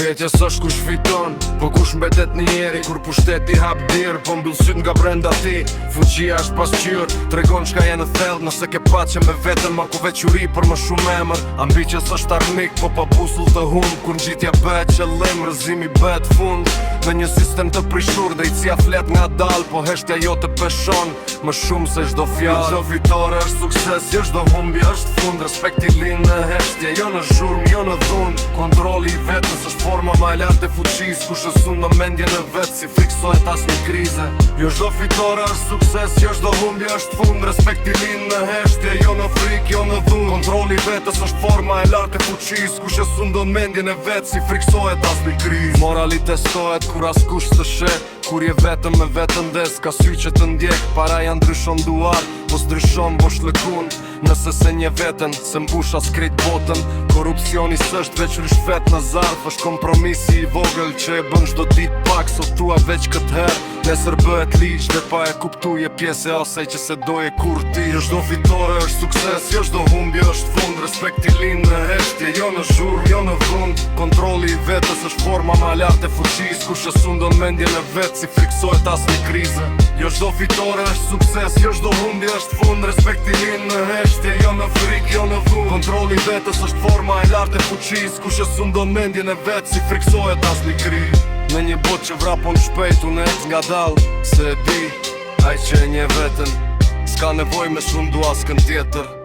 Pyetjes është kush fiton, po kush mbetet njeri kur pushteti hap dirë, po mbyll syt nga brenda ti. Fuqia është pasqyrë, tregon çka je në thellë, nëse ke paçe me veten, ma ku veçuri për më shumë emër. Ambicjes është armik, po pa busull të humb, kur ngjitja bëhet qëllim, rrëzimi bëhet fund. Në një sistem të prishur, drejtësia flet nga dal, po heshtja jo të peshon, më shumë se çdo fjalë. Çdo fitore është sukses, jo çdo humbje është fund. Respekti lind në heshtje, jo në zhurmë, jo në dhund. Kontrolli i vetës është forma ma e lartë e fuqisë, kush e sun në mendje në vetë, si friksohet as një krize. Jo çdo fitore është sukses, jo çdo humbje është fund. Respekti lind në heshtje, jo në frikë, jo në dhund. Kontrolli i vetës është forma e lartë e fuqisë, kush e sun në mendje në vetë, si friksohet as një krize. Morali testohet kur as kush të shet, kur je vetëm me vetën des, ka sy që të ndjek. Para janë ndryshon duar, po s'ndryshon bosh lëkun. Nëse se një veten, se mbush as krejt botën. Korupcioni s'është veç rishfet në zarf, është kompromisi i vogël që e bën çdo ditë pak, sot tua veç këtë herë. Nesër bëhet ligj dhe pa e kuptuje pjesë e asaj që se doje kur ti. Jo çdo fitore është sukses, jo çdo humbje është fund. Respekti lind në heshtje, jo në zhurmë, jo në dhund. Kontrolli i vetës është forma ma lartë e fuqisë, kush e sundon mendje në vetë, si friksohet as një krize. Jo çdo fitore është sukses, jo çdo humbje është fund. Respekti lind në heshtje, jo në frikë, jo në dhund. Kontrolli i vetës është forma e lartë e fuqisë, kush e sundon mendje në vetë, si friksohet as një krize. Në një botë që vrapon shpejt, unë ec nga dal, se e di, aj që e nje veten, s'ka nevoj me sundu askën tjetër.